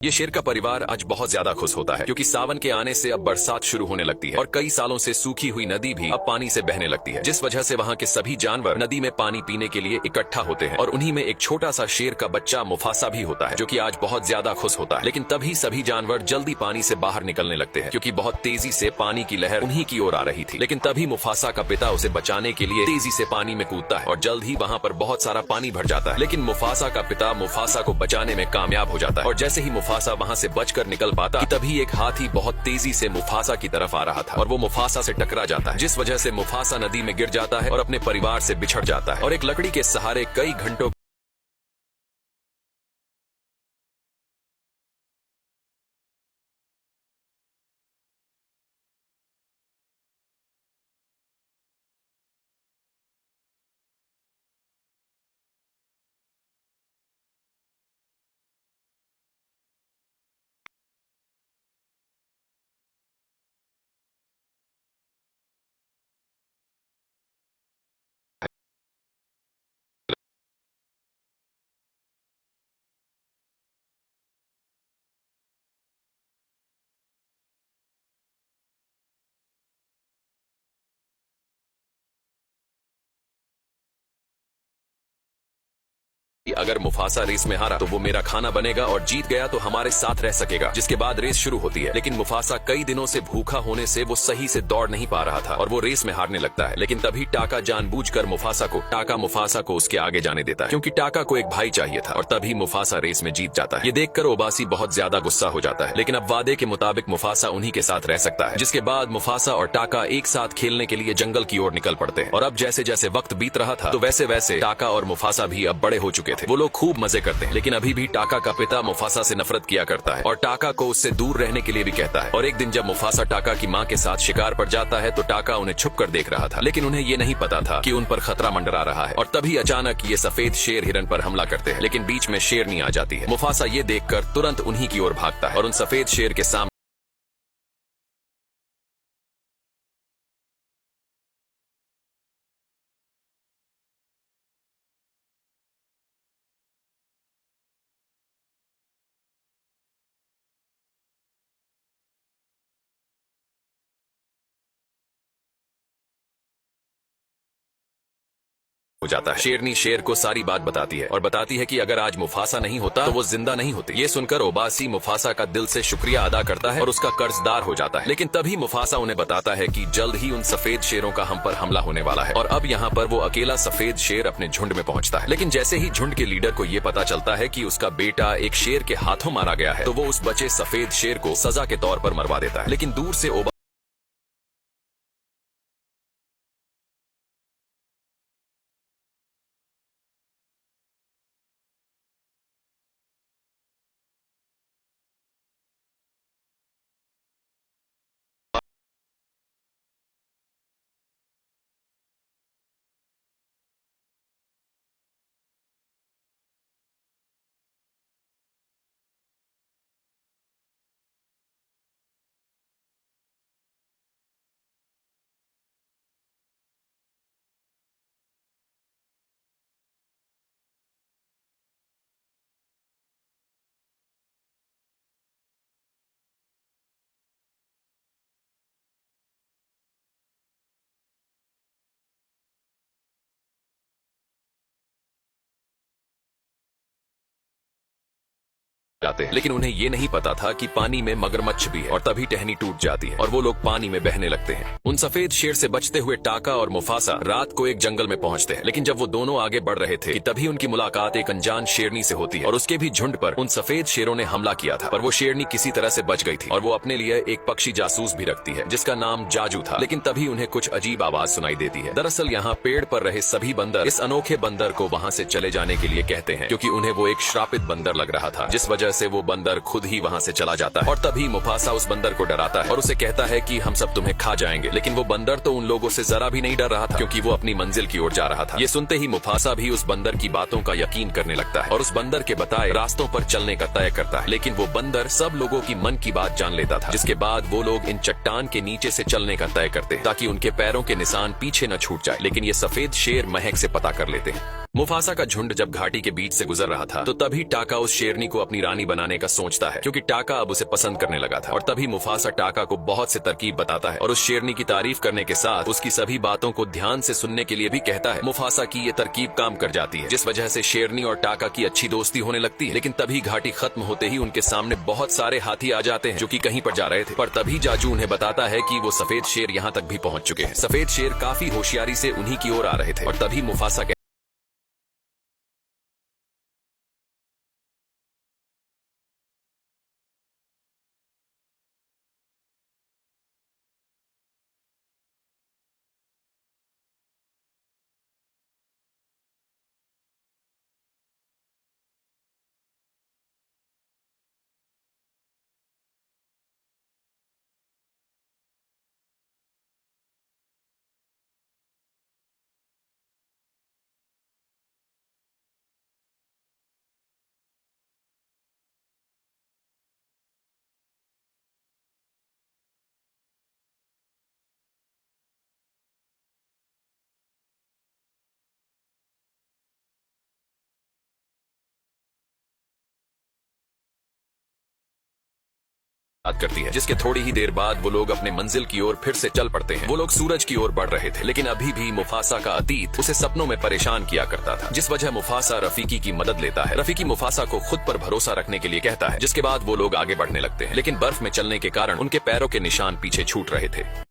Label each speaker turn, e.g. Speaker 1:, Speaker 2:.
Speaker 1: ये शेर का परिवार आज बहुत ज्यादा खुश होता है क्योंकि सावन के आने से अब बरसात शुरू होने लगती है और कई सालों से सूखी हुई नदी भी अब पानी से बहने लगती है, जिस वजह से वहाँ के सभी जानवर नदी में पानी पीने के लिए इकट्ठा होते हैं और उन्हीं में एक छोटा सा शेर का बच्चा मुफासा भी होता है जो कि आज बहुत ज्यादा खुश होता है। लेकिन तभी सभी जानवर जल्दी पानी से बाहर निकलने लगते हैं क्योंकि बहुत तेजी से पानी की लहर उन्हीं की ओर आ रही थी। लेकिन तभी मुफासा का पिता उसे बचाने के लिए तेजी से पानी में कूदता है और जल्द ही वहाँ पर बहुत सारा पानी भर जाता है। लेकिन मुफासा का पिता मुफासा को बचाने में कामयाब हो जाता है और जैसे ही मुफासा वहाँ से बचकर निकल पाता कि तभी एक हाथी बहुत तेजी से मुफासा की तरफ आ रहा था और वो मुफासा से टकरा जाता है, जिस वजह से मुफासा नदी में गिर जाता है और अपने परिवार से बिछड़ जाता है और एक लकड़ी के सहारे कई घंटों अगर मुफासा रेस में हारा तो वो मेरा खाना बनेगा और जीत गया तो हमारे साथ रह सकेगा। जिसके बाद रेस शुरू होती है, लेकिन मुफासा कई दिनों से भूखा होने से वो सही से दौड़ नहीं पा रहा था और वो रेस में हारने लगता है। लेकिन तभी टाका जानबूझकर मुफासा को उसके आगे जाने देता है क्योंकि टाका को एक भाई चाहिए था और तभी मुफासा रेस में जीत जाता है। ये देखकर ओबासी बहुत ज्यादा गुस्सा हो जाता है, लेकिन अब वादे के मुताबिक मुफासा उन्हीं के साथ रह सकता है। जिसके बाद मुफासा और टाका एक साथ खेलने के लिए जंगल की ओर निकल पड़ते हैं और अब जैसे जैसे वक्त बीत रहा था तो वैसे वैसे टाका और मुफासा भी अब बड़े हो चुके थे। वो लोग खूब मजे करते हैं, लेकिन अभी भी टाका का पिता मुफासा से नफरत किया करता है और टाका को उससे दूर रहने के लिए भी कहता है। और एक दिन जब मुफासा टाका की माँ के साथ शिकार पर जाता है तो टाका उन्हें छुप कर देख रहा था, लेकिन उन्हें ये नहीं पता था कि उन पर खतरा मंडरा रहा है। और तभी अचानक ये सफेद शेर हिरन पर हमला करते हैं, लेकिन बीच में शेरनी आ जाती है। मुफासा ये देखकर तुरंत उन्हीं की ओर भागता है और उन सफेद शेर के सामने हो जाता है। शेरनी शेर को सारी बात बताती है और बताती है कि अगर आज मुफासा नहीं होता तो वो जिंदा नहीं होती। ये सुनकर ओबासी मुफासा का दिल से शुक्रिया अदा करता है और उसका कर्जदार हो जाता है। लेकिन तभी मुफासा उन्हें बताता है कि जल्द ही उन सफेद शेरों का हम पर हमला होने वाला है और अब यहाँ पर वो अकेला सफेद शेर अपने झुंड में पहुंचता है। लेकिन जैसे ही झुंड के लीडर को ये पता चलता है कि उसका बेटा एक शेर के हाथों मारा गया है तो वो उस बचे सफेद शेर को सजा के तौर पर मरवा देता है। लेकिन दूर से जाते हैं, लेकिन उन्हें ये नहीं पता था कि पानी में मगरमच्छ भी है और तभी टहनी टूट जाती है और वो लोग पानी में बहने लगते हैं। उन सफेद शेर से बचते हुए टाका और मुफासा रात को एक जंगल में पहुंचते हैं, लेकिन जब वो दोनों आगे बढ़ रहे थे कि तभी उनकी मुलाकात एक अनजान शेरनी से होती है और उसके भी झुंड पर उन सफेद शेरों ने हमला किया था। पर वो शेरनी किसी तरह से बच गई थी और वो अपने लिए एक पक्षी जासूस भी रखती है जिसका नाम जाजू था। लेकिन तभी उन्हें कुछ अजीब आवाज सुनाई देती है। दरअसल यहाँ पेड़ पर रहे सभी बंदर इस अनोखे बंदर को वहाँ से चले जाने के लिए कहते हैं क्योंकि उन्हें वो एक श्रापित बंदर लग रहा था, जिस वजह से वो बंदर खुद ही वहाँ से चला जाता है। और तभी मुफासा उस बंदर को डराता है और उसे कहता है कि हम सब तुम्हें खा जाएंगे। लेकिन वो बंदर तो उन लोगों से जरा भी नहीं डर रहा था क्योंकि वो अपनी मंजिल की ओर जा रहा था। ये सुनते ही मुफासा भी उस बंदर की बातों का यकीन करने लगता है और उस बंदर के बताए रास्तों पर चलने का तय करता है। लेकिन वो बंदर सब लोगों की मन की बात जान लेता था, जिसके बाद वो लोग इन चट्टान के नीचे से चलने का तय करते हैं ताकि उनके पैरों के निशान पीछे न छूट जाए। लेकिन ये सफेद शेर महक से पता कर लेते हैं। मुफासा का झुंड जब घाटी के बीच से गुजर रहा था तो तभी टाका उस शेरनी को अपनी रानी बनाने का सोचता है, क्योंकि टाका अब उसे पसंद करने लगा था। और तभी मुफासा टाका को बहुत से तरकीब बताता है और उस शेरनी की तारीफ करने के साथ उसकी सभी बातों को ध्यान से सुनने के लिए भी कहता है। मुफासा की ये तरकीब काम कर जाती है, जिस वजह से शेरनी और टाका की अच्छी दोस्ती होने लगती है। लेकिन तभी घाटी खत्म होते ही उनके सामने बहुत सारे हाथी आ जाते हैं जो कि कहीं पर जा रहे थे। पर तभी जाजू उन्हें बताता है कि वो सफेद शेर यहाँ तक भी पहुंच चुके हैं। सफेद शेर काफी होशियारी से उन्हीं की ओर आ रहे थे और तभी मुफासा याद करती है, जिसके थोड़ी ही देर बाद वो लोग अपने मंजिल की ओर फिर से चल पड़ते हैं। वो लोग सूरज की ओर बढ़ रहे थे, लेकिन अभी भी मुफासा का अतीत उसे सपनों में परेशान किया करता था, जिस वजह मुफासा रफीकी की मदद लेता है। रफीकी मुफासा को खुद पर भरोसा रखने के लिए कहता है, जिसके बाद वो लोग आगे बढ़ने लगते हैं। लेकिन बर्फ में चलने के कारण उनके पैरों के निशान पीछे छूट रहे थे।